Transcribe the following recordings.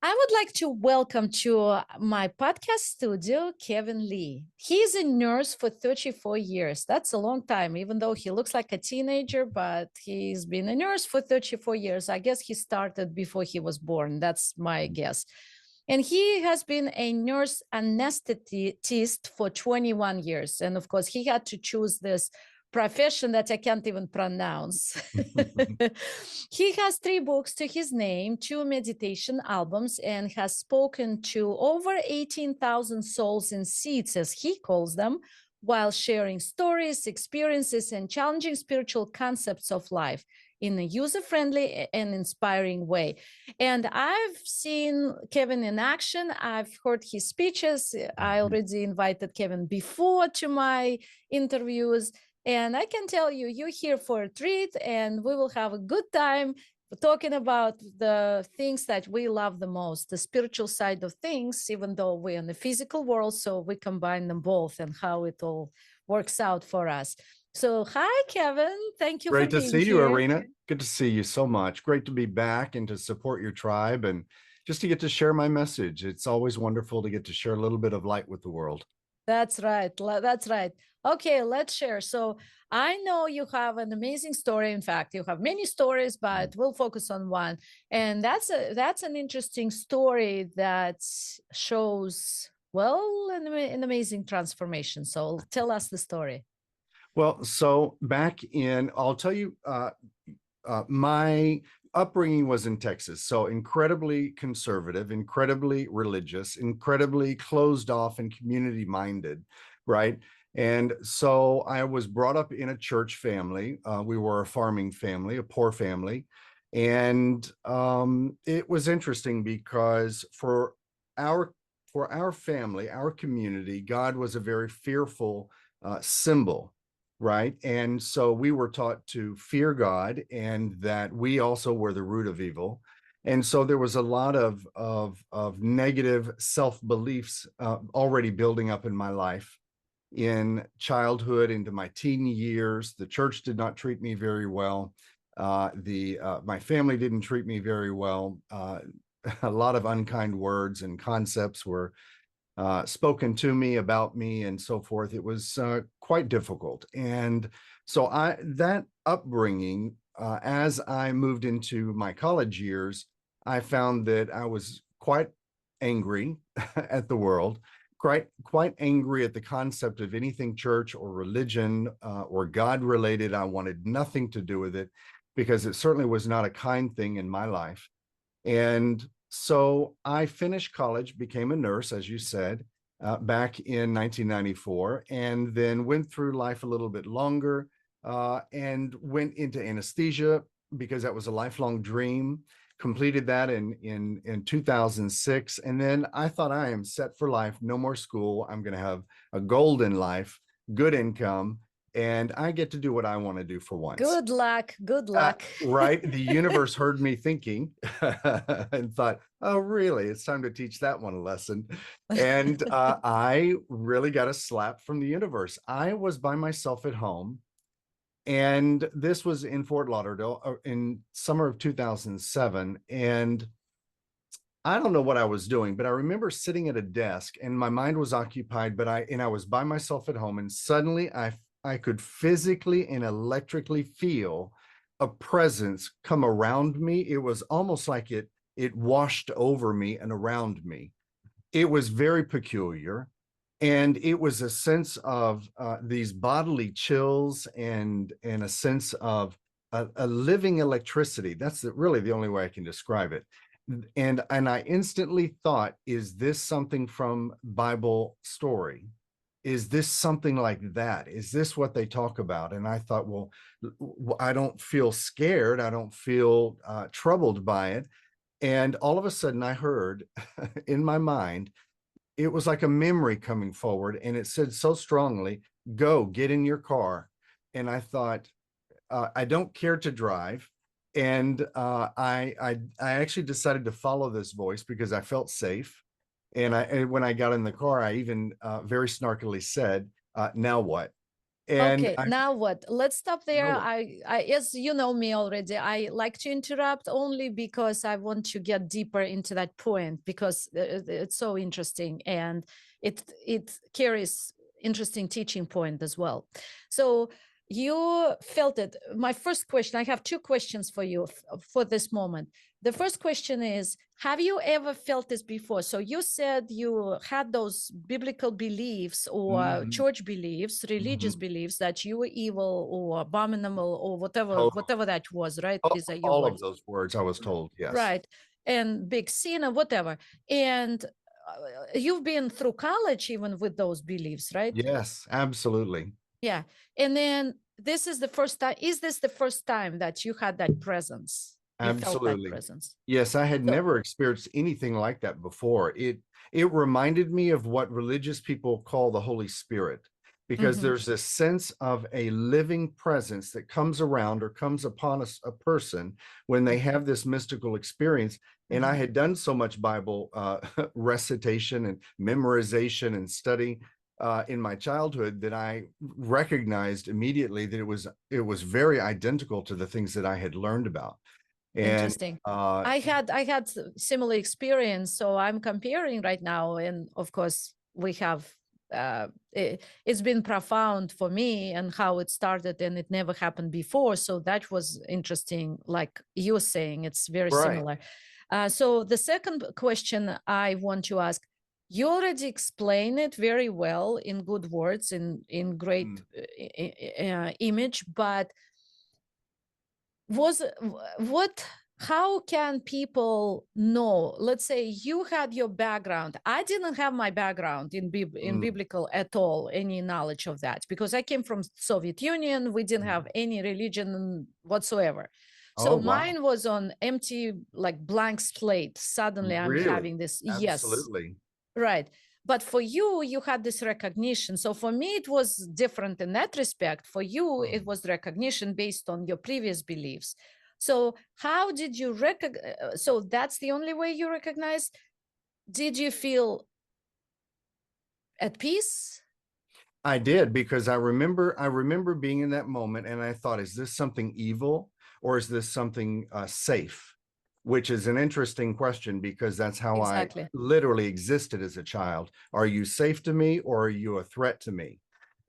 I would like to welcome to my podcast studio, Kevin Lee. He's a nurse for 34 years. That's a long time, even though he looks like a teenager, but he's been a nurse for 34 years. I guess he started before he was born. That's my guess. And he has been a nurse anesthetist for 21 years. And of course, he had to choose this profession that I can't even pronounce. He has 3 books to his name, 2 meditation albums, and has spoken to over 18,000 souls in seats, as he calls them, while sharing stories, experiences, and challenging spiritual concepts of life in a user-friendly and inspiring way. And I've seen Kevin in action. I've heard his speeches. I already invited Kevin before to my interviews. And I can tell you, you're here for a treat, and we will have a good time talking about the things that we love the most, the spiritual side of things, even though we're in the physical world. So we combine them both and how it all works out for us. So, hi, Kevin. Thank you for Great to being see you, here. Irina. Good to see you so much. Great to be back and to support your tribe and just to get to share my message. It's always wonderful to get to share a little bit of light with the world. That's right. That's right. Okay, let's share. So I know you have an amazing story. In fact, you have many stories, but we'll focus on one. And that's an interesting story that shows, well, an amazing transformation. So tell us the story. Well, so I'll tell you, my upbringing was in Texas, so incredibly conservative, incredibly religious, incredibly closed off and community minded, right? And so I was brought up in a church family. We were a farming family, a poor family. And it was interesting because our for our family, our community, God was a very fearful symbol, right? And so we were taught to fear God and that we also were the root of evil. And so there was a lot of negative self-beliefs already building up in my life in childhood into my teen years. The church did not treat me very well. My family didn't treat me very well. A lot of unkind words and concepts were spoken to me about me and so forth. It was quite difficult. And so that upbringing, as I moved into my college years, I found that I was quite angry at the world, quite angry at the concept of anything church or religion or God related. I wanted nothing to do with it because it certainly was not a kind thing in my life. And so I finished college, became a nurse, as you said, back in 1994, and then went through life a little bit longer and went into anesthesia because that was a lifelong dream. Completed that in 2006. And then I thought, I am set for life, no more school. I'm going to have a golden life, good income, and I get to do what I want to do for once. Good luck. Good luck. Right. The universe heard me thinking and thought, oh, really? It's time to teach that one a lesson. And I really got a slap from the universe. I was by myself at home. And this was in Fort Lauderdale in summer of 2007. And I don't know what I was doing, but I remember sitting at a desk and my mind was occupied, but I was by myself at home, and suddenly I could physically and electrically feel a presence come around me. It was almost like it washed over me and around me. It was very peculiar. And it was a sense of these bodily chills and a sense of a living electricity. That's really the only way I can describe it. And I instantly thought, is this something from Bible story? Is this something like that? Is this what they talk about? And I thought, well, I don't feel scared. I don't feel troubled by it. And all of a sudden I heard in my mind, it was like a memory coming forward, and it said so strongly, go get in your car. And I thought, I don't care to drive. And I actually decided to follow this voice because I felt safe. And when I got in the car, I even very snarkily said, now what? And Okay, now what? Let's stop there. no, As you know me already, I like to interrupt only because I want to get deeper into that point because it's so interesting and it carries interesting teaching point as well. So you felt it. My first question, I have two questions for you for this moment. The first question is, have you ever felt this before? So you said you had those biblical beliefs or mhm, church beliefs, religious mhm, beliefs that you were evil or abominable or totally. whatever that was, right? These are your All of words. those words I was told, yes. Right. And big sin or whatever. And you've been through college even with those beliefs, right? Yes, absolutely. Yeah. And then this is the first time. Is this the first time that you had that presence? You felt that Absolutely. presence. Yes, I had So, never experienced anything like that before. It reminded me of what religious people call the Holy Spirit, because mhm, there's this sense of a living presence that comes around or comes upon a person when they mhm, have this mystical experience. And I mhm. had done so much Bible recitation and memorization and study in my childhood that I recognized immediately that it was very identical to the things that I had learned about. And Interesting. uh I had similar experience, so I'm comparing right now, and of course we have. It's been profound for me and how it started, and it never happened before. So that was interesting. Like you're saying, it's very right. similar. So the second question I want to ask, you already explain it very well in good words, in great Mm, image, but was what how can people know? Let's say you had your background. I didn't have my background in mm, biblical at all, any knowledge of that, because I came from Soviet Union. We didn't mm. have any religion whatsoever. Oh, So wow. mine was on empty, like blank slate. Suddenly I'm Really? having this. Yes. Absolutely. Right. But for you, you had this recognition. So for me, it was different in that respect. For you, it Mm. was recognition based on your previous beliefs. So how did you recognize? So that's the only way you recognize. Did you feel at peace? I did, because I remember being in that moment and I thought, is this something evil or is this something safe? Which is an interesting question, because that's how I Exactly. literally existed as a child. Are you safe to me or are you a threat to me?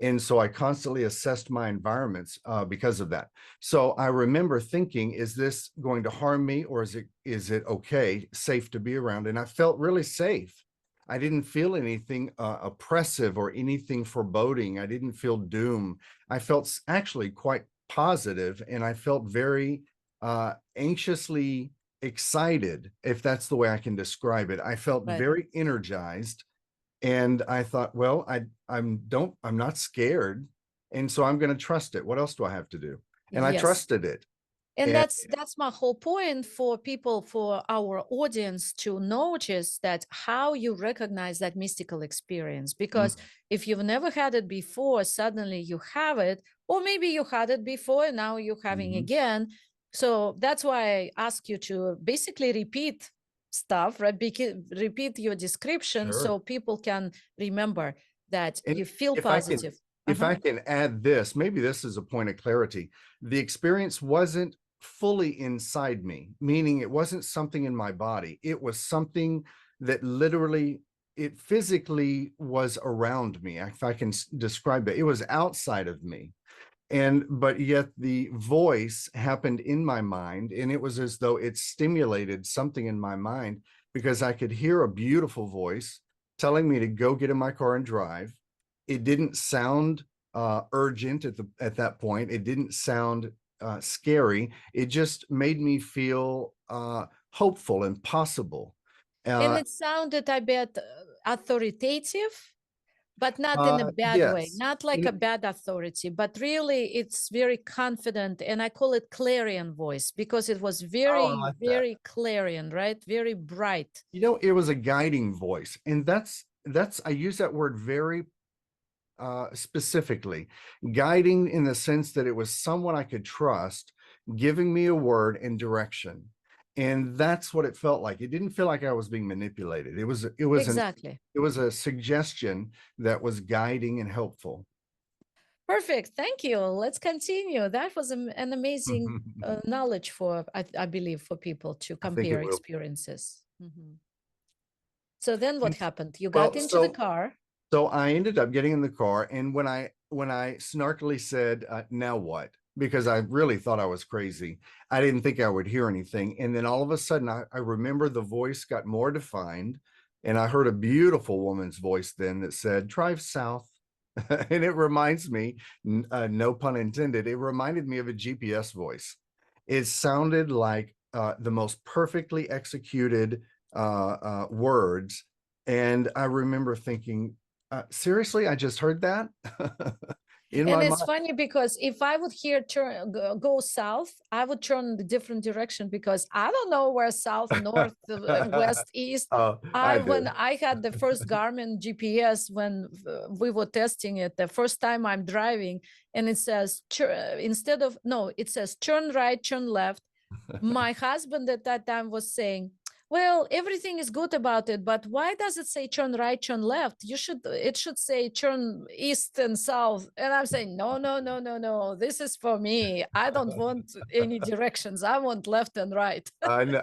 And so I constantly assessed my environments because of that. So I remember thinking, is this going to harm me, or is it okay, safe to be around? And I felt really safe. I didn't feel anything oppressive or anything foreboding. I didn't feel doom. I felt actually quite positive, and I felt very anxiously excited, if that's the way I can describe it. I felt Right. very energized, and I thought, well, I'm not scared, and so I'm going to trust it. What else do I have to do? And I Yes. trusted it. And And that's my whole point for people, for our audience to notice that how you recognize that mystical experience. Because mm, if you've never had it before, suddenly you have it, or maybe you had it before and now you're having mhm, again. So that's why I ask you to basically repeat stuff, right? Repeat your description sure. so people can remember that And you feel if I can, positive. if Uh-huh. I can add this, maybe this is a point of clarity. The experience wasn't fully inside me, meaning it wasn't something in my body. It was something that literally, it physically was around me. If I can describe it, it was outside of me. But yet the voice happened in my mind, and it was as though it stimulated something in my mind, because I could hear a beautiful voice telling me to go get in my car and drive. It didn't sound urgent at that point. It didn't sound scary. It just made me feel hopeful and possible. And uh, it sounded, I bet, authoritative, but not in a bad way, yes. not like a bad authority, but really it's very confident. And I call it clarion voice because it was Oh, I very, like that. very clarion, right? Very bright. It was a guiding voice, and that's I use that word very specifically. Guiding, in the sense that it was someone I could trust, giving me a word and direction. And that's what it felt like. It didn't feel like I was being manipulated. Exactly. It was a suggestion that was guiding and helpful. Perfect. Thank you. Let's continue. That was an amazing knowledge for, I believe, for people to I think compare it will. experiences. Mhm. So then what And happened? You got well, into the so car. so I ended up getting in the car, and when I snarkily said, "Now what?" Because I really thought I was crazy. I didn't think I would hear anything, and then all of a sudden, I remember the voice got more defined, and I heard a beautiful woman's voice then that said, "Drive south." And it reminds me, no pun intended, it reminded me of a GPS voice. It sounded like the most perfectly executed words. And I remember thinking, seriously, I just heard that in And my it's mind. funny because if I would hear go south, I would turn in the different direction because I don't know where south, north, west, east. Oh, I When do. I had the first Garmin GPS when we were testing it, the first time I'm driving, and it says instead of no, it says turn right, turn left. My husband at that time was saying, well, everything is good about it, but why does it say turn right, turn left? It should say turn east and south. And I'm saying, no, no, no, no, no, this is for me. I don't want any directions. I want left and right.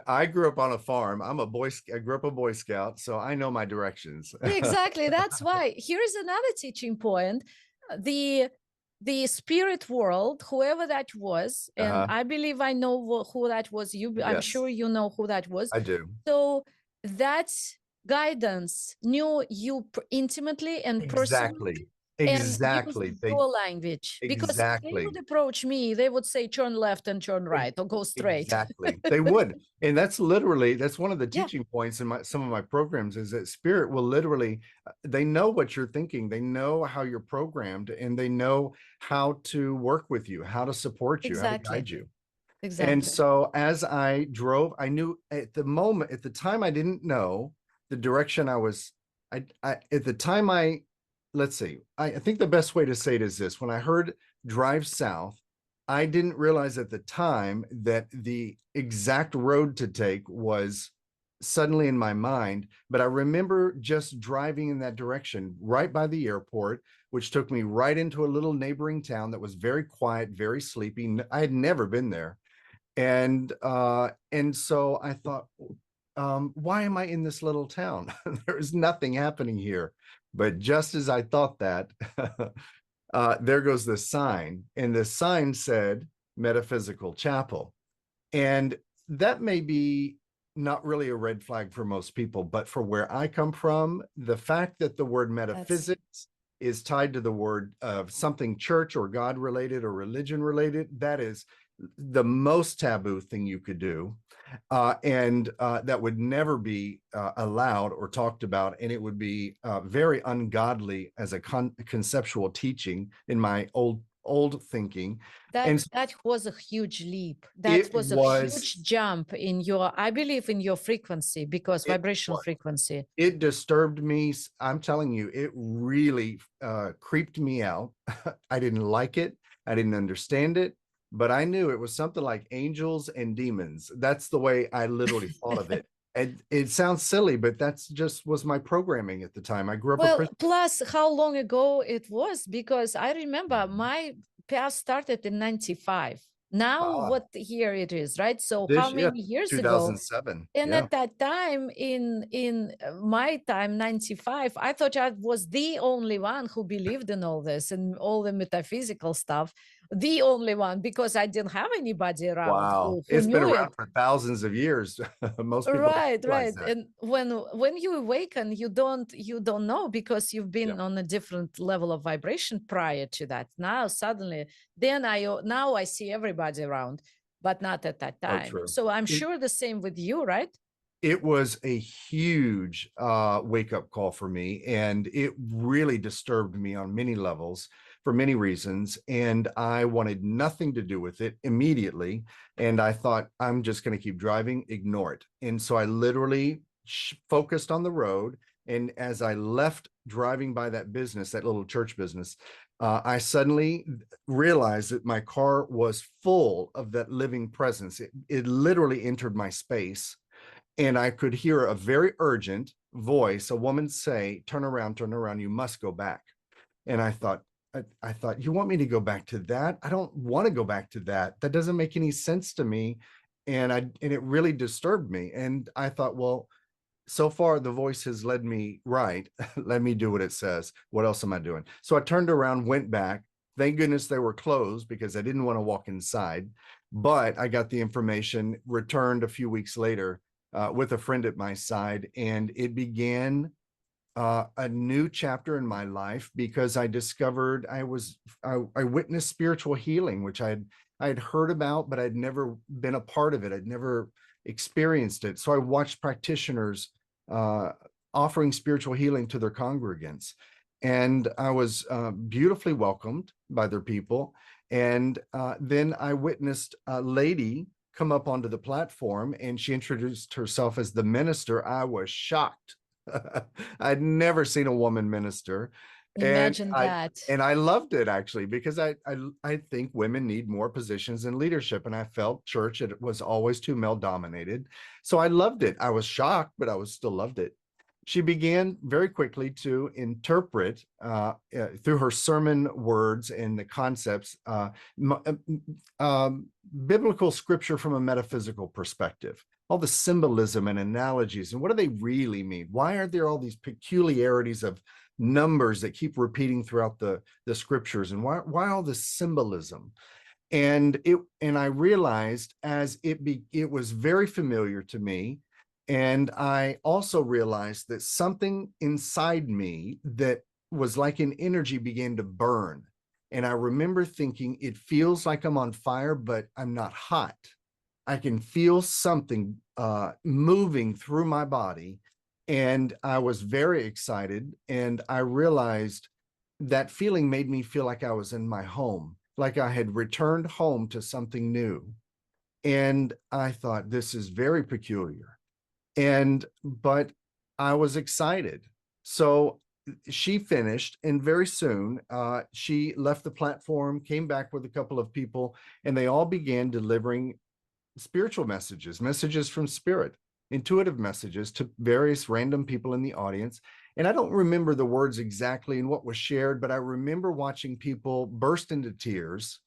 I grew up on a farm. I grew up a Boy Scout, so I know my directions. Exactly. That's why. Here is another teaching point. The the spirit world, whoever that was, and Uh-huh. I believe I know who that was. I'm Yes, sure you know who that was. I do. So that guidance knew you intimately and personally Exactly. and used Exactly. your language. Because if they would Exactly. approach me, they would say turn left and turn Ex- right or go straight. Exactly. They would. And that's one of the Yeah, teaching points in some of my programs is that spirit will literally, they know what you're thinking. They know how you're programmed, and they know how to work with you, how to support you, how to exactly. guide you. And Exactly. so as I drove, I knew at the time I didn't know the direction at the time let's see, I think the best way to say it is this: when I heard drive south, I didn't realize at the time that the exact road to take was suddenly in my mind, but I remember just driving in that direction right by the airport, which took me right into a little neighboring town that was very quiet, very sleepy. I had never been there. And so I thought, why am I in this little town? There's nothing happening here. But just as I thought that, there goes the sign, and the sign said Metaphysical Chapel. And that may be not really a red flag for most people, but for where I come from, the fact that the word That's metaphysics is tied to the word of something church or God related or religion related, that is the most taboo thing you could do. And that would never be allowed or talked about. And it would be very ungodly as a conceptual teaching in my old thinking. And that was a huge leap. That it was a was huge jump in your, I believe, in your frequency, because it vibrational was frequency. it disturbed me. I'm telling you, it really creeped me out. I didn't like it. I didn't understand it, but I knew it was something like angels and demons. That's the way I literally thought of it. And it sounds silly, but that's just was my programming at the time. I grew up a Well, Christian. plus how long ago it was, because I remember my path started in 95. Now, Ah, what year it is, right? So, how this yeah, many years ago? 2007. And Yeah. at that time, in my time, 95, I thought I was the only one who believed in all this and all the metaphysical stuff. The only one, because I didn't have anybody around Wow. who It's been knew around it. for thousands of years. Most people don't Right, realize right. that. And when you awaken, you don't know, because you've Yeah. been on a different level of vibration prior to that. Now suddenly, then now I see everybody around, but not at that Oh, time. true. So I'm It sure the same with you, right? it was a huge wake up call for me, and it really disturbed me on many levels for many reasons. And I wanted nothing to do with it immediately. And I thought, I'm just going to keep driving, ignore it. And so I literally focused on the road. And as I left driving by that business, that little church business, I suddenly realized that my car was full of that living presence. It literally entered my space, and I could hear a very urgent voice, a woman say, turn around, you must go back. And I thought, I thought, you want me to go back to that? I don't want to go back to that. That doesn't make any sense to me. And it really disturbed me. And I thought, well, so far the voice has led me right. Let me do what it says. What else am I doing? So I turned around, went back. Thank goodness they were closed because I didn't want to walk inside. But I got the information, returned a few weeks later with a friend at my side, and it began a new chapter in my life because I discovered I witnessed spiritual healing, which I had heard about, but I'd never been a part of it. I'd never experienced it. So I watched practitioners uh, offering spiritual healing to their congregants, and I was beautifully welcomed by their people. And then I witnessed a lady come up onto the platform, and she introduced herself as the minister. I was shocked. I'd never seen a woman minister, and Imagine I that. and I loved it actually because I think women need more positions in leadership, and I felt church it was always too male dominated. So I loved it. I was shocked, but I was still loved it. She began very quickly to interpret through her sermon words and the concepts biblical scripture from a metaphysical perspective, all the symbolism and analogies, and what do they really mean? Why are there all these peculiarities of numbers that keep repeating throughout the scriptures, and why all this symbolism? And I realized as it was very familiar to me. And I also realized that something inside me that was like an energy began to burn. And I remember thinking, it feels like I'm on fire, but I'm not hot. I can feel something moving through my body. And I was very excited. And I realized that feeling made me feel like I was in my home, like I had returned home to something new. And I thought, this is very peculiar. But I was excited. So she finished, and very soon she left the platform, came back with a couple of people, and they all began delivering spiritual messages from spirit, intuitive messages to various random people in the audience. And I don't remember the words exactly and what was shared, but I remember watching people burst into tears.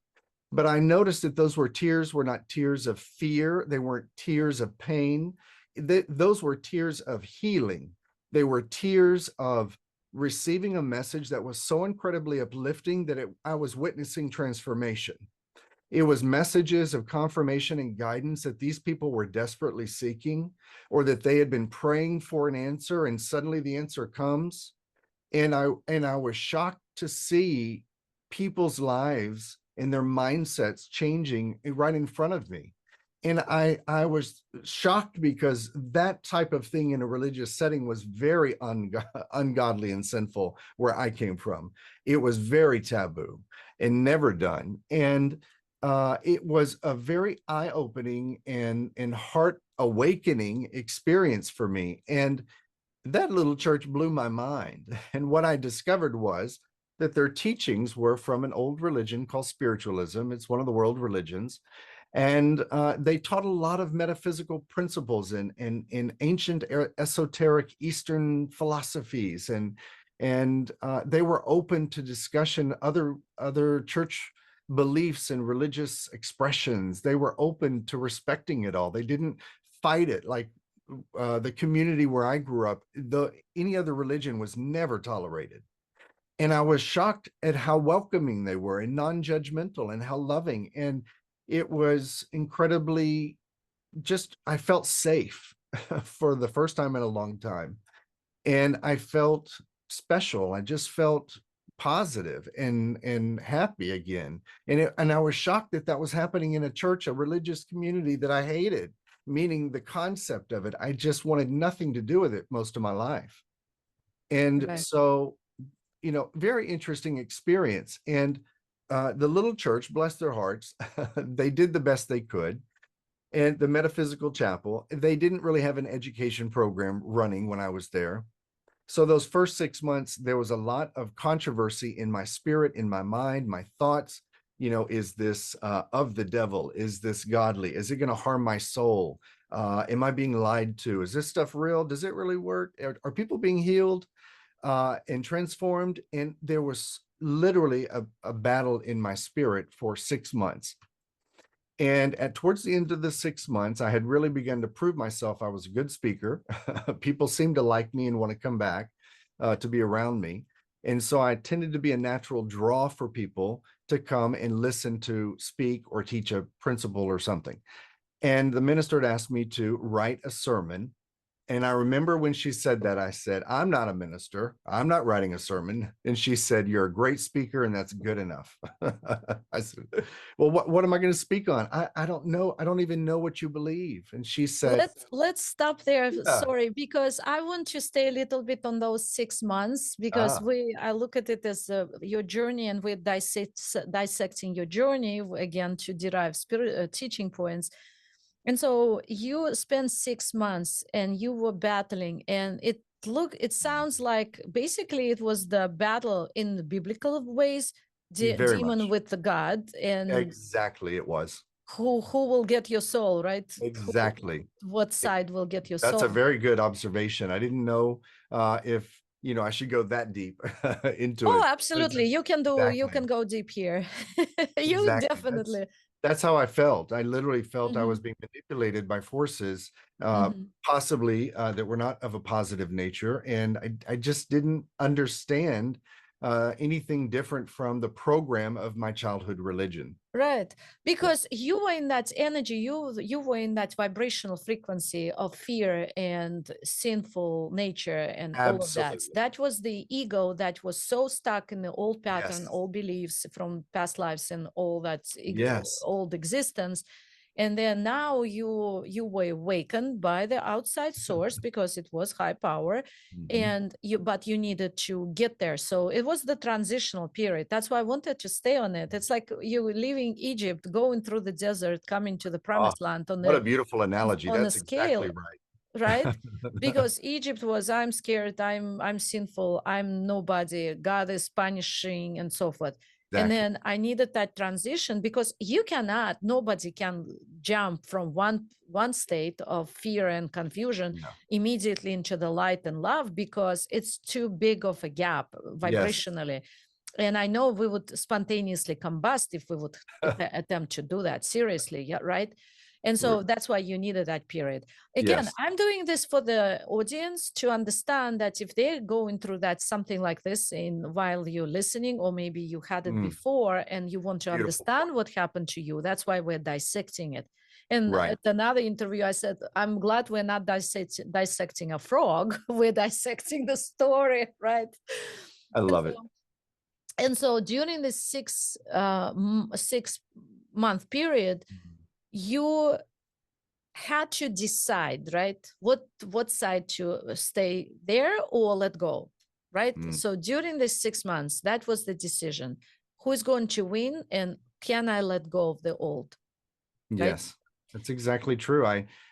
But I noticed that those tears were not tears of fear. They weren't tears of pain. Those were tears of healing. They were tears of receiving a message that was so incredibly uplifting that I was witnessing transformation. It was messages of confirmation and guidance that these people were desperately seeking, or that they had been praying for an answer, and suddenly the answer comes. And I was shocked to see people's lives and their mindsets changing right in front of me. And I was shocked because that type of thing in a religious setting was very ungodly and sinful where I came from. It was very taboo and never done. And it was a very eye-opening and heart awakening experience for me. And that little church blew my mind. And what I discovered was that their teachings were from an old religion called spiritualism. It's one of the world religions. And they taught a lot of metaphysical principles in ancient esoteric Eastern philosophies. And they were open to discussion, other church beliefs and religious expressions. They were open to respecting it all. They didn't fight it like the community where I grew up. Any other religion was never tolerated. And I was shocked at how welcoming they were and non-judgmental and how loving. And it was incredibly I felt safe for the first time in a long time. And I felt special. I just felt positive and happy again. And I was shocked that that was happening in a church, a religious community that I hated, meaning the concept of it. I just wanted nothing to do with it most of my life. And Right. so, very interesting experience. And the little church, bless their hearts, they did the best they could. And the metaphysical chapel, they didn't really have an education program running when I was there. So those first 6 months, there was a lot of controversy in my spirit, in my mind, my thoughts. Is this of the devil? Is this godly? Is it going to harm my soul? Am I being lied to? Is this stuff real? Does it really work? Are people being healed? and transformed. And there was literally a battle in my spirit for 6 months. And towards the end of the 6 months, I had really begun to prove myself. I was a good speaker. People seemed to like me and want to come back to be around me. And so I tended to be a natural draw for people to come and listen to speak or teach a principle or something. And the minister had asked me to write a sermon. And I remember when she said that, I said, I'm not a minister. I'm not writing a sermon. And she said, you're a great speaker, and that's good enough. I said, well, what am I going to speak on? I don't know. I don't even know what you believe. And she said, Let's stop there. yeah, Sorry, because I want to stay a little bit on those 6 months, because I look at it as your journey, and we're dissecting your journey again to derive spirit teaching points. And so you spent 6 months and you were battling, and it sounds like basically it was the battle in the biblical ways, very demon much. with the God, and Exactly. It was. who will get your soul, right? Exactly. What side will get your That's a soul? very good observation. I didn't know if, I should go that deep into Oh, it. absolutely. You Exactly. can go deep here. You Exactly. definitely. That's how I felt. I literally felt I was Mhm, being manipulated by forces, mhm. possibly that were not of a positive nature, and I just didn't understand anything different from the program of my childhood religion. Right. Yeah, Because you were in that energy, you were in that vibrational frequency of fear and sinful nature and all of that. absolutely. That was the ego that was so stuck in the old pattern, Yes. old beliefs from past lives and all that Yes. old existence. And then now you were awakened by the outside source because it was high power, Mhm. and you needed to get there. So it was the transitional period. That's why I wanted to stay on it. It's like you leaving Egypt, going through the desert, coming to the Oh, promised land what a beautiful analogy. on a That's exactly scale, right? right. Because Egypt was, I'm scared, I'm sinful, I'm nobody, God is punishing, and so forth. And Exactly. then I needed that transition, because nobody can jump from one state of fear and confusion No. immediately into the light and love, because it's too big of a gap Yes. vibrationally. And I know we would spontaneously combust if we would attempt to do that seriously, yeah, right? And so that's why you needed that period. Again, Yes. I'm doing this for the audience to understand that if they're going through that, something like this in while you're listening, or maybe you had it Mm, before and you want to beautiful. understand what happened to you, that's why we're dissecting it. And Right. at another interview, I said, I'm glad we're not dissecting a frog. We're dissecting the story, right? I And love it. so, and so during this 6 month period, you had to decide, right? What side to stay there or let go, right? Mm, So during the 6 months, that was the decision. Who is going to win, and can I let go of the old, right? yes, that's exactly true.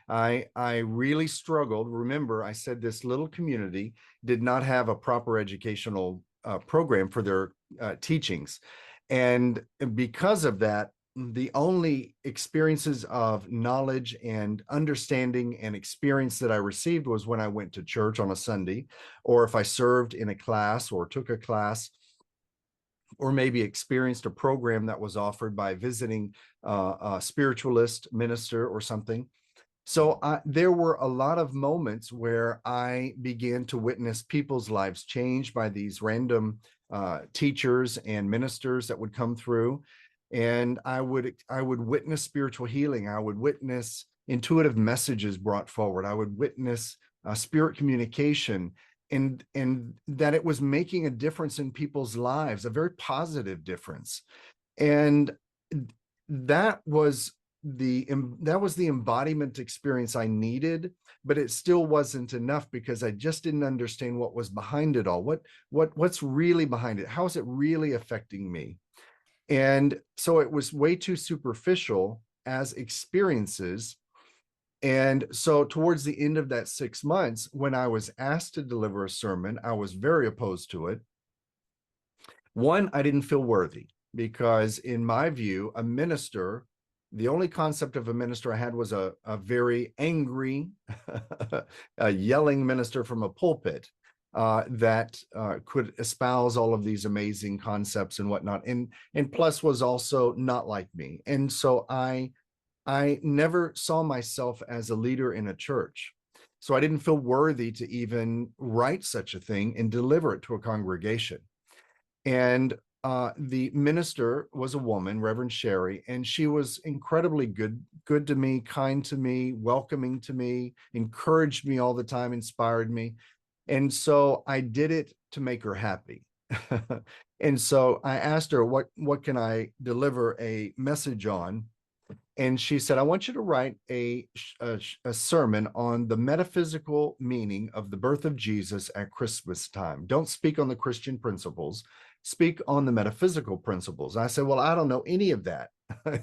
I really struggled. Remember, I said this little community did not have a proper educational program for their teachings. And because of that, the only experiences of knowledge and understanding and experience that I received was when I went to church on a Sunday, or if I served in a class or took a class, or maybe experienced a program that was offered by a visiting spiritualist minister or something. So there were a lot of moments where I began to witness people's lives change by these random teachers and ministers that would come through, and I would witness spiritual healing. I would witness intuitive messages brought forward. I would witness spirit communication, and that it was making a difference in people's lives, a very positive difference. And that was the embodiment experience I needed, but it still wasn't enough because I just didn't understand what was behind it all. What's really behind it? How is it really affecting me? And so it was way too superficial as experiences. And so towards the end of that 6 months, when I was asked to deliver a sermon, I was very opposed to it. One, I didn't feel worthy because, in my view, a minister, the only concept of a minister I had was a very angry, a yelling minister from a pulpit. that could espouse all of these amazing concepts and whatnot. And plus was also not like me. And so I never saw myself as a leader in a church. So I didn't feel worthy to even write such a thing and deliver it to a congregation. And the minister was a woman, Reverend Sherry, and she was incredibly good to me, kind to me, welcoming to me, encouraged me all the time, inspired me. And so I did it to make her happy. And so I asked her, what can I deliver a message on? And she said, I want you to write a sermon on the metaphysical meaning of the birth of Jesus at Christmas time. Don't speak on the Christian principles, speak on the metaphysical principles. I said, well, I don't know any of that.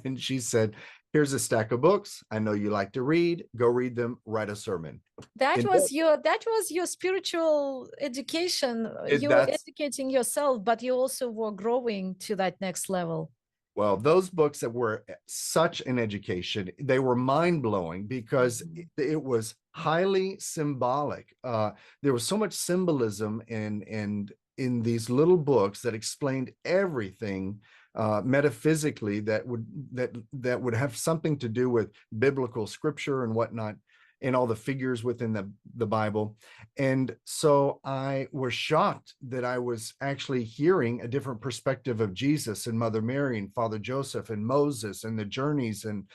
And she said, here's a stack of books. I know you like to read. Go read them, write a sermon. That And was your spiritual education. You were educating yourself, but you also were growing to that next level. Well, those books that were such an education, they were mind-blowing because it was highly symbolic. There was so much symbolism in these little books that explained everything metaphysically that would have something to do with biblical scripture and whatnot, and all the figures within the Bible. And so I was shocked that I was actually hearing a different perspective of Jesus and Mother Mary and Father Joseph and Moses and the journeys and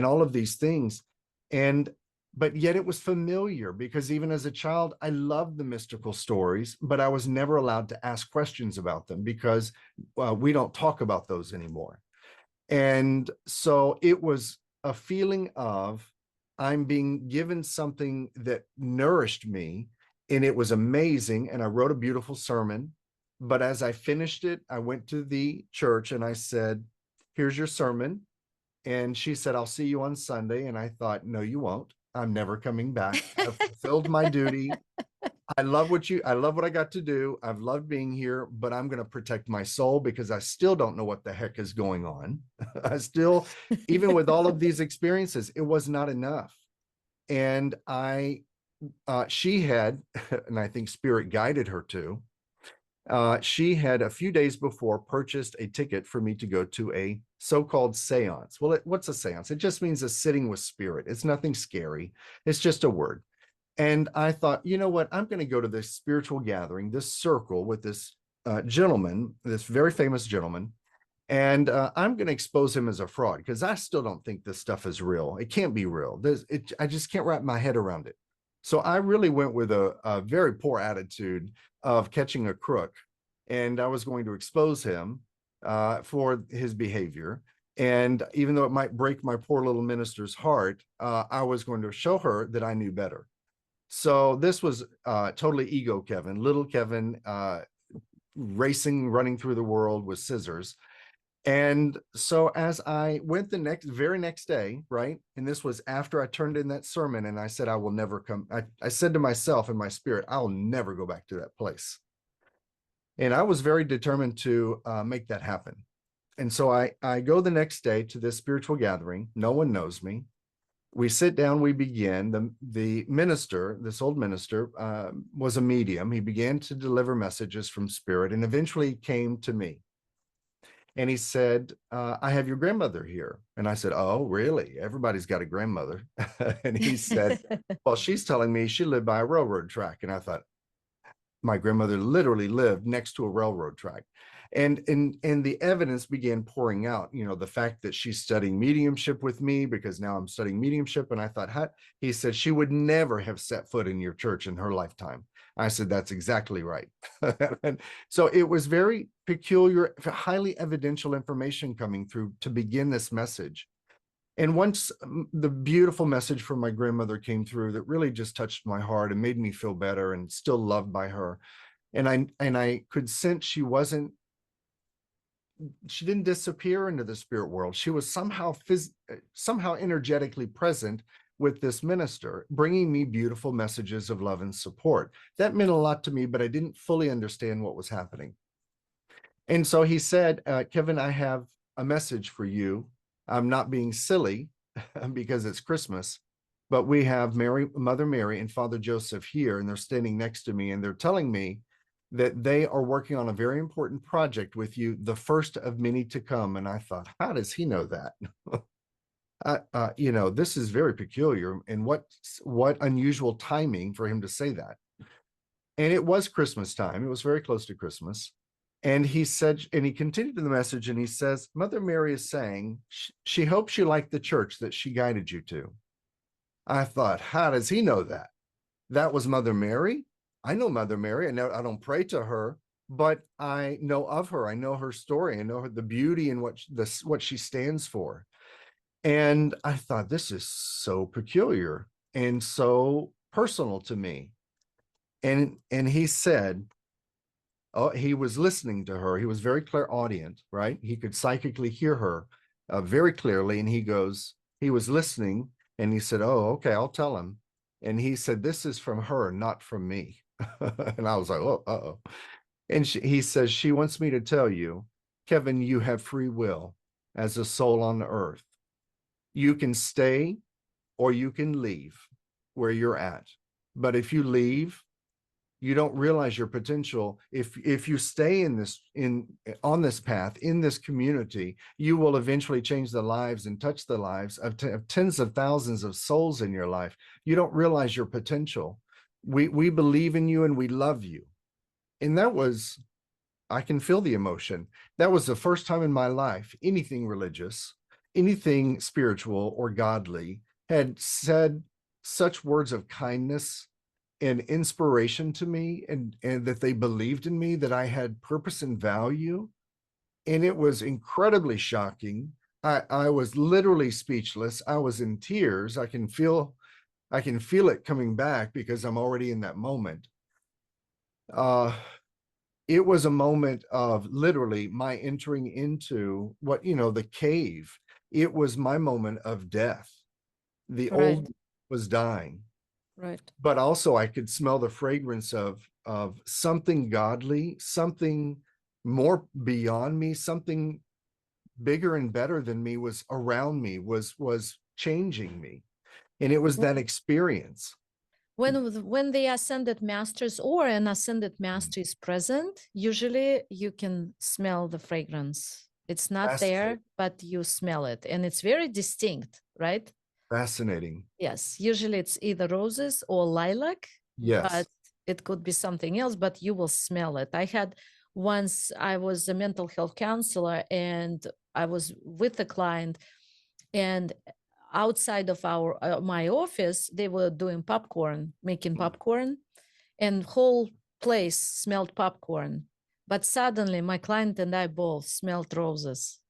all of these things. But yet it was familiar because even as a child, I loved the mystical stories, but I was never allowed to ask questions about them because we don't talk about those anymore. And so it was a feeling of, I'm being given something that nourished me, and it was amazing. And I wrote a beautiful sermon. But as I finished it, I went to the church and I said, here's your sermon. And she said, I'll see you on Sunday. And I thought, no, you won't. I'm never coming back. I've fulfilled my duty. I love what I got to do. I've loved being here, but I'm going to protect my soul because I still don't know what the heck is going on. I still, even with all of these experiences, it was not enough. And she had, and I think Spirit guided her to, she had a few days before purchased a ticket for me to go to a so-called seance. Well, what's a seance? It just means a sitting with spirit. It's nothing scary. It's just a word. And I thought, you know what? I'm going to go to this spiritual gathering, this circle with this gentleman, this very famous gentleman, and I'm going to expose him as a fraud because I still don't think this stuff is real. It can't be real. I just can't wrap my head around it. So I really went with a very poor attitude of catching a crook, and I was going to expose him for his behavior. And even though it might break my poor little minister's heart, I was going to show her that I knew better. So this was totally ego Kevin, little Kevin, racing, running through the world with scissors. And so as I went the very next day, right? And this was after I turned in that sermon and I said, I will never come. I said to myself in my spirit, I'll never go back to that place. And I was very determined to make that happen. And so I go the next day to this spiritual gathering. No one knows me. We sit down, we begin. The minister, this old minister, was a medium. He began to deliver messages from Spirit and eventually came to me. And he said, I have your grandmother here. And I said, oh, really? Everybody's got a grandmother. And he said, well, she's telling me she lived by a railroad track. And I thought, my grandmother literally lived next to a railroad track. And the evidence began pouring out, you know, the fact that she's studying mediumship with me because now I'm studying mediumship. And I thought, he said, she would never have set foot in your church in her lifetime. I said, that's exactly right. And so it was very peculiar, highly evidential information coming through to begin this message. And once the beautiful message from my grandmother came through that really just touched my heart and made me feel better and still loved by her. And I could sense she didn't disappear into the spirit world. She was somehow energetically present with this minister, bringing me beautiful messages of love and support. That meant a lot to me, but I didn't fully understand what was happening. And so he said, Kevin, I have a message for you. I'm not being silly because it's Christmas. but we have Mother Mary and Father Joseph here, and they're standing next to me, and they're telling me that they are working on a very important project with you, the first of many to come. And I thought, how does he know that? This is very peculiar, and what unusual timing for him to say that. And it was Christmas time. It was very close to Christmas. And he said, and he continued in the message, and he says, Mother Mary is saying she hopes you like the church that she guided you to. I thought, how does he know that? That was Mother Mary. I know Mother Mary. I don't pray to her, but I know of her. I know her story. I know the beauty and what she stands for. And I thought, this is so peculiar and so personal to me. And he said, oh, he was listening to her. He was very clairaudient, right? He could psychically hear her very clearly. And he was listening, and he said, oh, okay, I'll tell him. And he said, this is from her, not from me. And I was like, oh, uh-oh. And he says, she wants me to tell you, Kevin, you have free will as a soul on the earth. You can stay or you can leave where you're at. But if you leave, you don't realize your potential. If you stay on this path, in this community, you will eventually change the lives and touch the lives of tens of thousands of souls in your life. You don't realize your potential. We believe in you and we love you. And I can feel the emotion. That was the first time in my life anything religious, anything spiritual or godly had said such words of kindness and inspiration to me, and that they believed in me, that I had purpose and value. And it was incredibly shocking. I was literally speechless. I was in tears. I can feel it coming back because I'm already in that moment. It was a moment of literally my entering into the cave. It was my moment of death. The old was dying. Right. But also I could smell the fragrance of something godly, something more beyond me, something bigger and better than me was around me, was changing me. And it was that experience. When the ascended masters or an ascended master is present, usually you can smell the fragrance. It's not there, but you smell it, and it's very distinct, right? Fascinating. Yes, usually it's either roses or lilac. Yes. But it could be something else, but you will smell it. I was a mental health counselor, and I was with a client, and outside of my office, they were doing popcorn, making popcorn, and whole place smelled popcorn. But suddenly my client and I both smelled roses.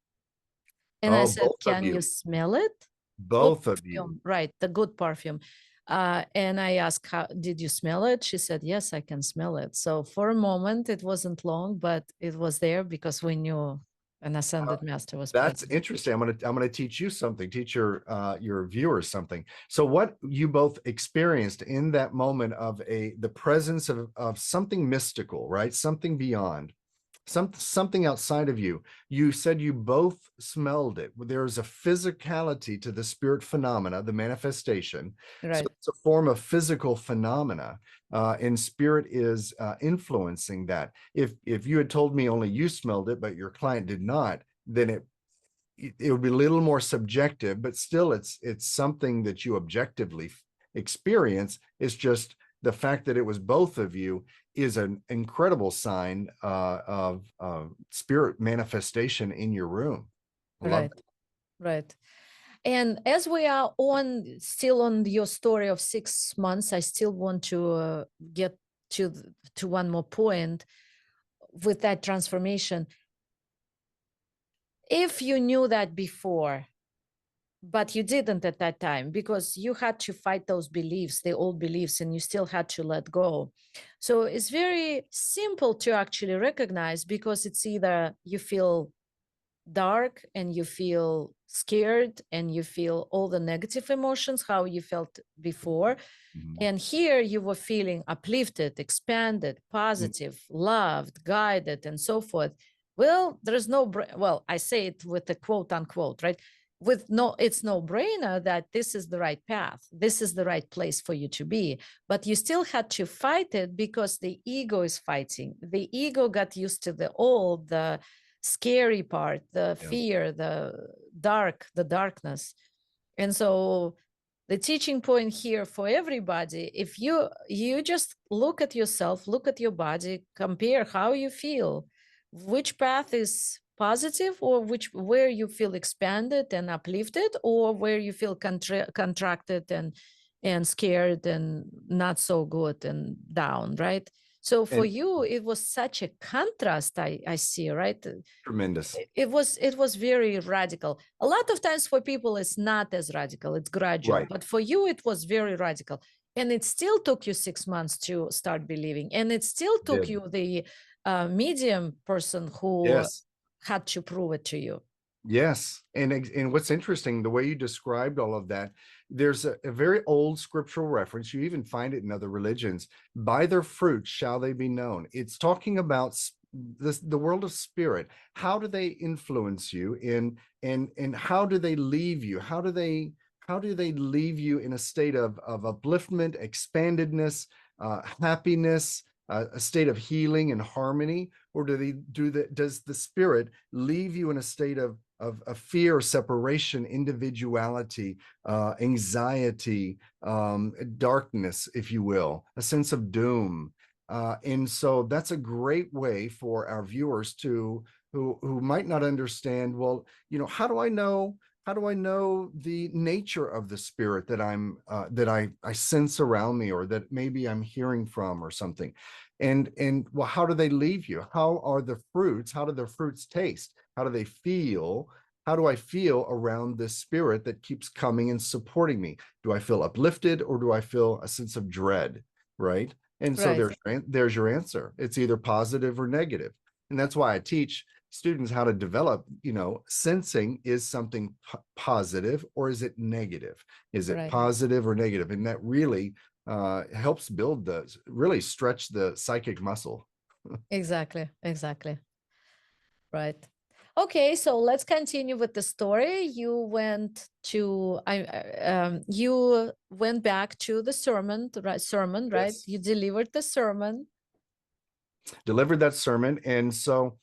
And I said, can you smell it? Both of you. Right, the good perfume. And I asked, did you smell it? She said, yes, I can smell it. So for a moment, it wasn't long, but it was there because we knew an ascended master was That's present. interesting. I'm gonna teach you something, teach your viewers something. So what you both experienced in that moment of the presence of something mystical, right? Something beyond, something outside of you. You said you both smelled it. There's a physicality to the spirit phenomena, the manifestation. Right. So it's a form of physical phenomena, and spirit is influencing that. If you had told me only you smelled it, but your client did not, then it would be a little more subjective, but still it's something that you objectively experience. It's just the fact that it was both of you is an incredible sign of spirit manifestation in your room. Right. And as we are still on your story of 6 months, I still want to get to one more point with that transformation. If you knew that before, but you didn't at that time because you had to fight those beliefs, the old beliefs, and you still had to let go. So it's very simple to actually recognize, because it's either you feel dark and you feel scared and you feel all the negative emotions, how you felt before. And here you were feeling uplifted, expanded, positive, loved, guided, and so forth. Well, there is no, I say it with a quote unquote, right? it's no brainer that this is the right path. This is the right place for you to be. But you still had to fight it because the ego is fighting. The ego got used to the scary part, the fear, the darkness. And so the teaching point here for everybody, if you just look at yourself, look at your body, compare how you feel, which path is positive, or where you feel expanded and uplifted, or where you feel contracted and scared and not so good and down, right? So for And you, it was such a contrast, I see, right? tremendous. It was very radical. A lot of times for people it's not as radical, it's gradual, Right. but for you it was very radical. And it still took you 6 months to start believing, and it still took Did. you the medium person who Yes. had to prove it to you. Yes. And what's interesting, the way you described all of that, there's a very old scriptural reference. You even find it in other religions. By their fruits shall they be known. It's talking about the world of spirit. How do they influence you and how do they leave you? How do they leave you in a state of upliftment, expandedness, happiness, a state of healing and harmony? Or does the spirit leave you in a state of fear, separation, individuality, anxiety, darkness, if you will, a sense of doom? And so that's a great way for our viewers to who might not understand, well, how do I know the nature of the spirit that I sense around me, or that maybe I'm hearing from or something? And well, how do they leave you? How do their fruits taste? How do they feel? How do I feel around this spirit that keeps coming and supporting me? Do I feel uplifted, or do I feel a sense of dread? Right. And so Right. there's your answer. It's either positive or negative. And that's why I teach students how to develop, sensing, is something positive or is it negative? Is it Right. positive or negative? And that really helps really stretch the psychic muscle. Exactly. Right. Okay, so let's continue with the story. You went back to the sermon, right? Yes. You delivered the sermon. Delivered that sermon. And so,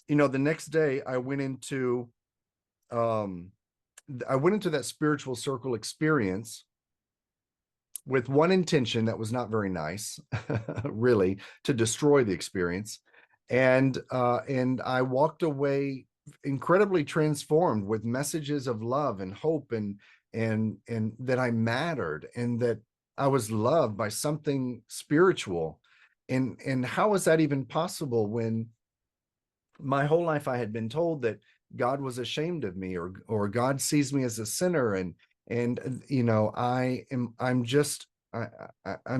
the next day I went into that spiritual circle experience with one intention that was not very nice, really, to destroy the experience. And I walked away incredibly transformed with messages of love and hope, and that I mattered, and that I was loved by something spiritual. And how was that even possible when my whole life I had been told that God was ashamed of me, or God sees me as a sinner, and I'm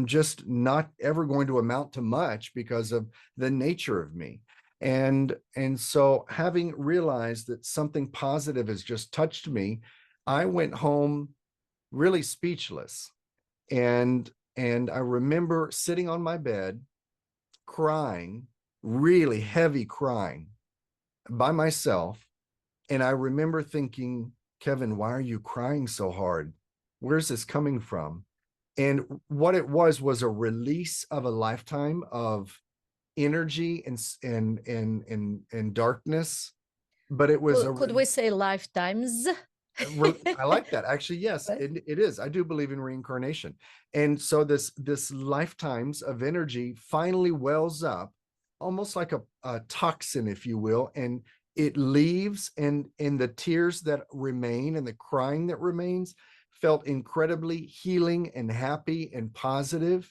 just not ever going to amount to much because of the nature of me. And so, having realized that something positive has just touched me, I went home really speechless. And I remember sitting on my bed crying, really heavy crying by myself. And I remember thinking, Kevin, why are you crying so hard? Where's this coming from? And what it was a release of a lifetime of energy and darkness. But it was Could we say lifetimes? I like that. Actually, yes, Right. it is. I do believe in reincarnation. And so this lifetimes of energy finally wells up, almost like a toxin, if you will, and it leaves, and the tears that remain and the crying that remains felt incredibly healing and happy and positive,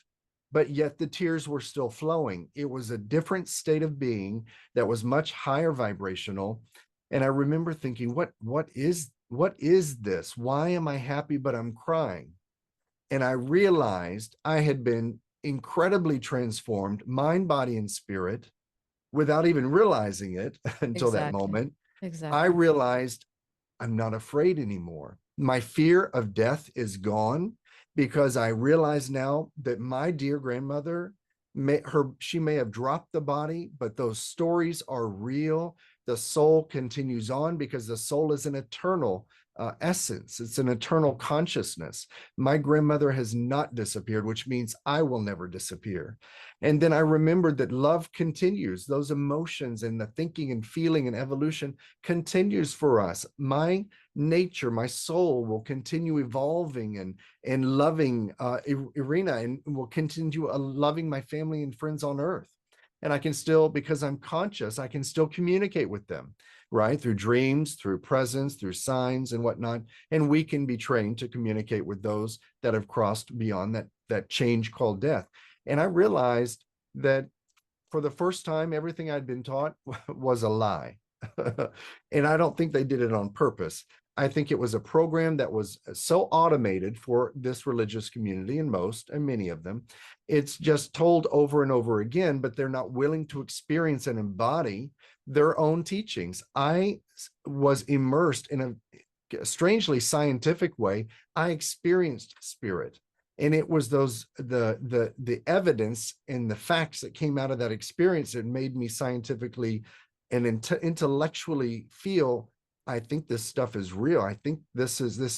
but yet the tears were still flowing. It was a different state of being that was much higher vibrational. And I remember thinking, what is this? Why am I happy but I'm crying? And I realized I had been incredibly transformed, mind, body, and spirit, without even realizing it until that Exactly. moment. I Exactly. realized I'm not afraid anymore. My fear of death is gone, because I realize now that my dear grandmother, she may have dropped the body, but those stories are real. The soul continues on because the soul is an eternal essence. It's an eternal consciousness. My grandmother has not disappeared, which means I will never disappear. And then I remembered that love continues. Those emotions and the thinking and feeling and evolution continues for us. My nature, my soul will continue evolving and loving Irina, and will continue loving my family and friends on earth. And I can still, because I'm conscious, I can still communicate with them, right? Through dreams, through presence, through signs and whatnot. And we can be trained to communicate with those that have crossed beyond that change called death. And I realized that for the first time, everything I'd been taught was a lie. And I don't think they did it on purpose. I think it was a program that was so automated for this religious community, and most and many of them. It's just told over and over again, but they're not willing to experience and embody their own teachings. I was immersed in a strangely scientific way. I experienced spirit. And it was the evidence and the facts that came out of that experience that made me scientifically and intellectually feel, I think this stuff is real. I think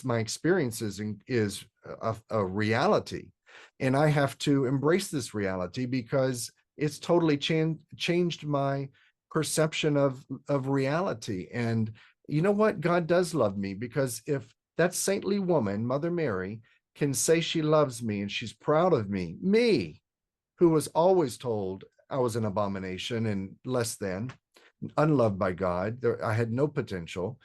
my experience is a reality. And I have to embrace this reality because it's totally changed my perception of reality. And you know what? God does love me, because if that saintly woman, Mother Mary, can say she loves me and she's proud of me, who was always told I was an abomination and less than, unloved by God, I had no potential.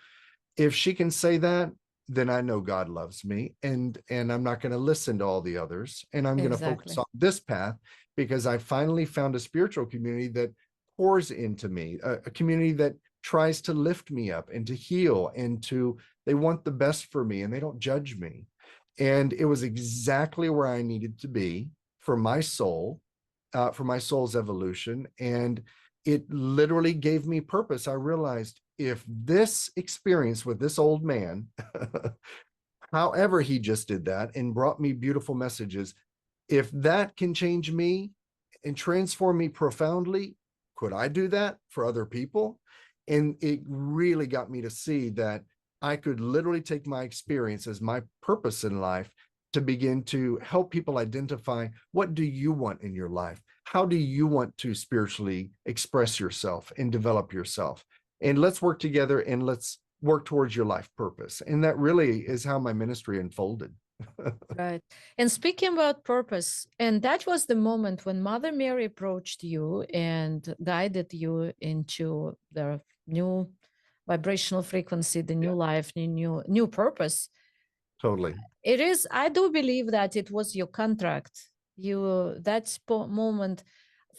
If she can say that, then I know God loves me, and I'm not going to listen to all the others, and I'm going to focus Exactly. on this path, because I finally found a spiritual community that pours into me, a community that tries to lift me up and to heal, and they want the best for me, and they don't judge me. And it was exactly where I needed to be for my soul, for my soul's evolution. And it literally gave me purpose. I realized, if this experience with this old man, however he just did that and brought me beautiful messages, if that can change me and transform me profoundly, could I do that for other people? And it really got me to see that I could literally take my experience as my purpose in life to begin to help people identify, what do you want in your life? How do you want to spiritually express yourself and develop yourself? And let's work together, and let's work towards your life purpose. And that really is how my ministry unfolded. Right. And speaking about purpose, and that was the moment when Mother Mary approached you and guided you into the new vibrational frequency, the new life, new purpose. Totally. It is, I do believe that it was your contract. That moment,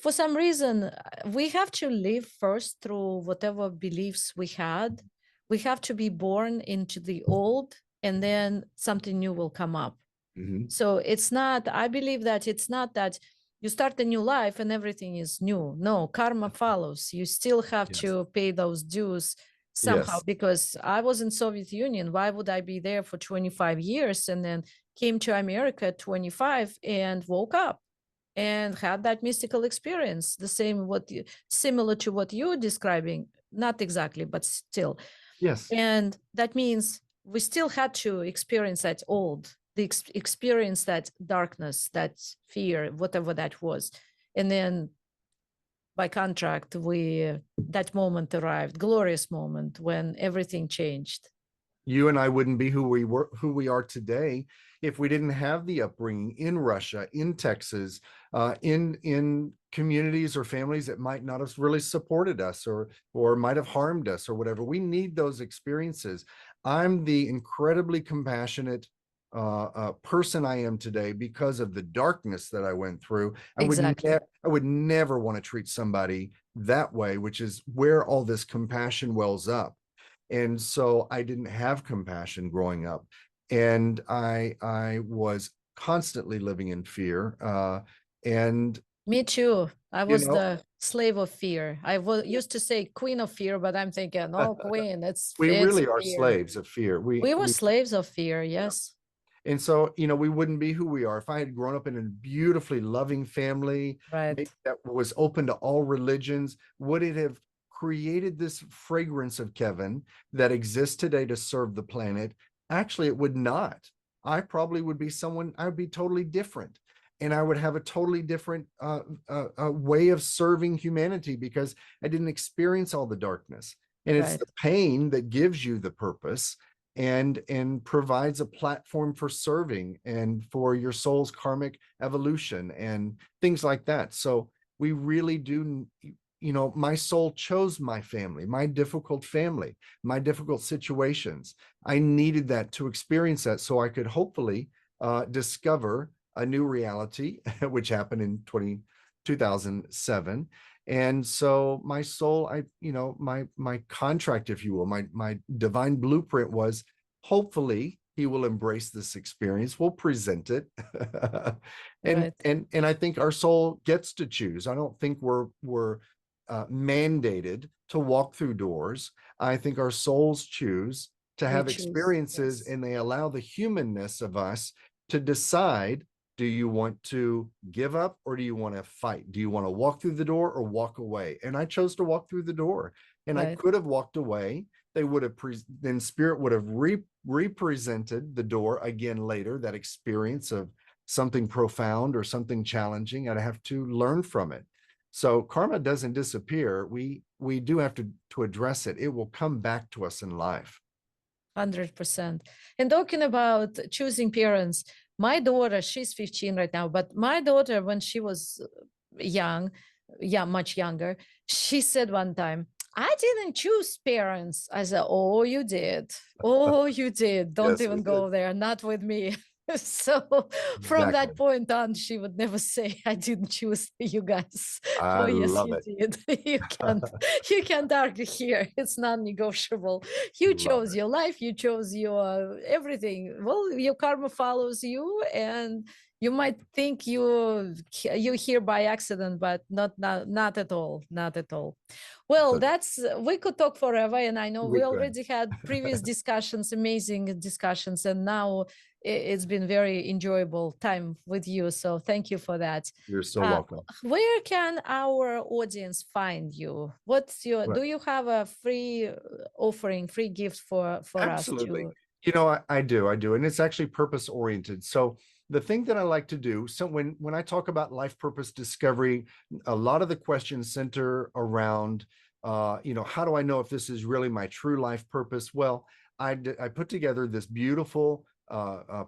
for some reason, we have to live first through whatever beliefs we had. We have to be born into the old, and then something new will come up. Mm-hmm. So it's not, I believe that it's not that you start a new life and everything is new. No, karma follows. You still have Yes. to pay those dues somehow, Yes. because I was in Soviet Union. Why would I be there for 25 years and then came to America at 25 and woke up and had that mystical experience, the same similar to what you're describing, not exactly, but still. Yes. And that means we still had to experience that experience that darkness, that fear, whatever that was. And then by contract, that moment arrived, glorious moment when everything changed. You and I wouldn't be who we are today if we didn't have the upbringing in Russia, in Texas, in communities or families that might not have really supported us, or might have harmed us, or whatever. We need those experiences. I'm the incredibly compassionate person I am today because of the darkness that I went through. Exactly. I would never want to treat somebody that way, which is where all this compassion wells up. And so I didn't have compassion growing up, and I was constantly living in fear. And Me too. I you was know, the slave of fear. Used to say queen of fear, but I'm thinking, oh, queen, we it's really are fear. slaves of fear. We were slaves of fear, yes. And so, we wouldn't be who we are if I had grown up in a beautifully loving family, maybe Right. that was open to all religions. Would it have created this fragrance of Kevin that exists today to serve the planet, actually it would not. I probably would be someone, I would be totally different. And I would have a totally different way of serving humanity because I didn't experience all the darkness. And it's Right. the pain that gives you the purpose and provides a platform for serving and for your soul's karmic evolution and things like that. So we really do, you know, my soul chose my family, my difficult family, my difficult situations. I needed that to experience that so I could hopefully discover a new reality, which happened in 2007. And so my soul, my contract, if you will, my divine blueprint was, hopefully he will embrace this experience. We'll present it. and Right. and I think our soul gets to choose. I don't think we're mandated to walk through doors. I think our souls choose to We have choose. experiences, Yes. and they allow the humanness of us to decide, do you want to give up or do you want to fight? Do you want to walk through the door or walk away? And I chose to walk through the door. And I Right. could have walked away. They would have, then spirit would have represented the door again later, that experience of something profound or something challenging. I'd have to learn from it. So karma doesn't disappear. We do have to address it. It will come back to us in life. 100%. And talking about choosing parents, my daughter, she's 15 right now, but my daughter, when she was young, yeah, much younger, she said one time, I didn't choose parents. I said, oh, you did. Oh, you did. Don't Yes, we even did. go there. Not with me. So from Exactly. that point on, she would never say, I didn't choose you guys. I Oh, yes, love you it. did. You can't argue here. It's non-negotiable. You Love chose it. your life, you chose your everything. Well, your karma follows you, and you might think you here by accident, but not at all, not at all. Well, So that's we could talk forever, and I know we we could. already had previous discussions, amazing discussions, and now it's been very enjoyable time with you. So thank you for that. You're so Uh, welcome. where can our audience find you? What's your, Right. do you have a free offering, free gift for us Absolutely. to? You know, I do, and it's actually purpose oriented. So the thing that I like to do, so when I talk about life purpose discovery, a lot of the questions center around, how do I know if this is really my true life purpose? Well, I put together this beautiful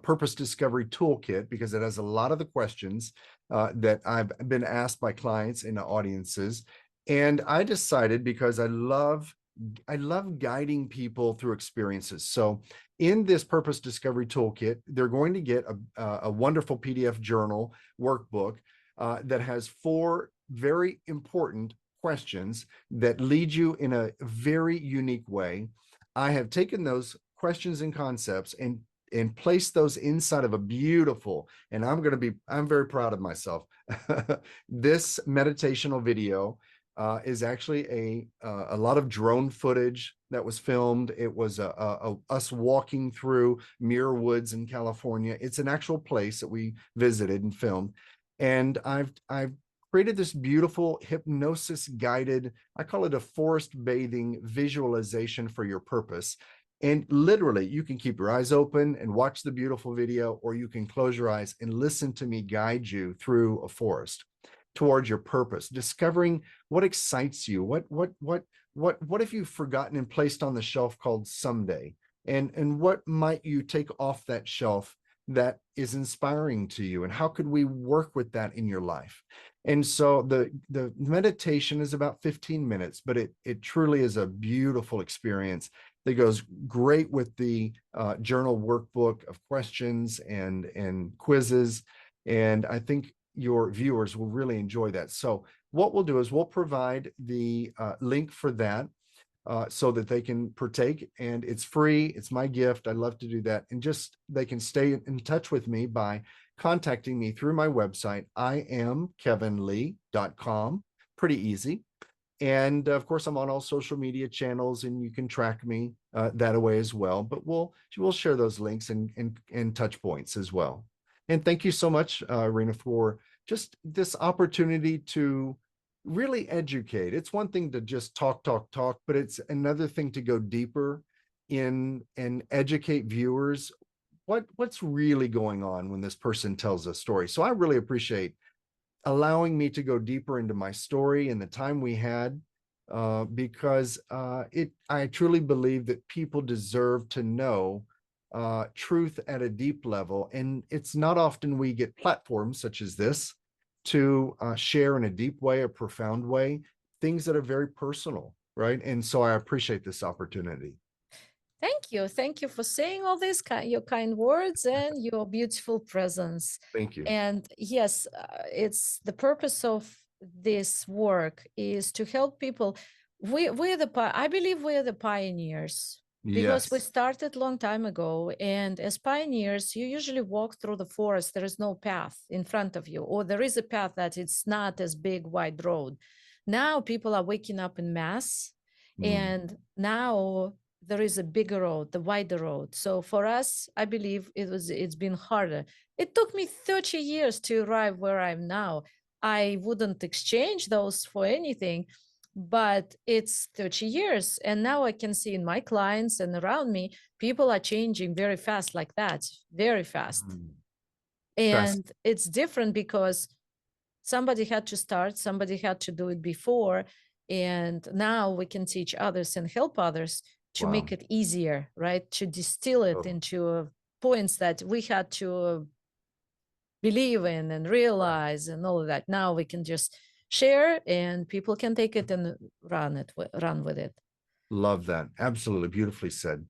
purpose discovery toolkit because it has a lot of the questions that I've been asked by clients and audiences. And I decided, because I love guiding people through experiences. So in this purpose discovery toolkit, they're going to get a wonderful PDF journal workbook that has 4 very important questions that lead you in a very unique way. I have taken those questions and concepts and placed those inside of a beautiful, and I'm very proud of myself. This meditational video is actually a lot of drone footage that was filmed. It was us walking through Muir Woods in California. It's an actual place that we visited and filmed, and I've created this beautiful hypnosis guided, I call it a forest bathing visualization for your purpose. And literally, you can keep your eyes open and watch the beautiful video, or you can close your eyes and listen to me guide you through a forest towards your purpose, discovering what excites you. What have you forgotten and placed on the shelf called someday? And what might you take off that shelf that is inspiring to you? And how could we work with that in your life? And so the meditation is about 15 minutes, but it truly is a beautiful experience that goes great with the journal workbook of questions and quizzes. And I think your viewers will really enjoy that. So what we'll do is we'll provide the link for that so that they can partake, and it's free. It's my gift. I love to do that. And just, they can stay in touch with me by contacting me through my website, iamkevinlee.com. Pretty easy. And of course, I'm on all social media channels, and you can track me that way as well. But we'll share those links and touch points as well. And thank you so much, Irina, for just this opportunity to really educate. It's one thing to just talk, but it's another thing to go deeper in and educate viewers what's really going on when this person tells a story. So I really appreciate allowing me to go deeper into my story and the time we had, because I truly believe that people deserve to know truth at a deep level, and it's not often we get platforms such as this to share in a deep way, a profound way, things that are very personal, right? And so I appreciate this opportunity. Thank you. Thank you for saying all this, your kind words and your beautiful presence. Thank you. And yes, it's the purpose of this work is to help people. I believe we're the pioneers because we Yes. started a long time ago. And as pioneers, you usually walk through the forest. There is no path in front of you, or there is a path that it's not as big, wide road. Now people are waking up in mass, Mm. and now there is a bigger road, the wider road. So for us, I believe it's been harder. It took me 30 years to arrive where I'm now. I wouldn't exchange those for anything, but it's 30 years. And now I can see in my clients and around me, people are changing very fast like that, very fast. Mm. Fast. And it's different because somebody had to start, somebody had to do it before. And now we can teach others and help others to Wow. make it easier, right? To distill it Oh, into points that we had to believe in and realize and all of that. Now we can just share and people can take it and run with it. love that. Absolutely beautifully said.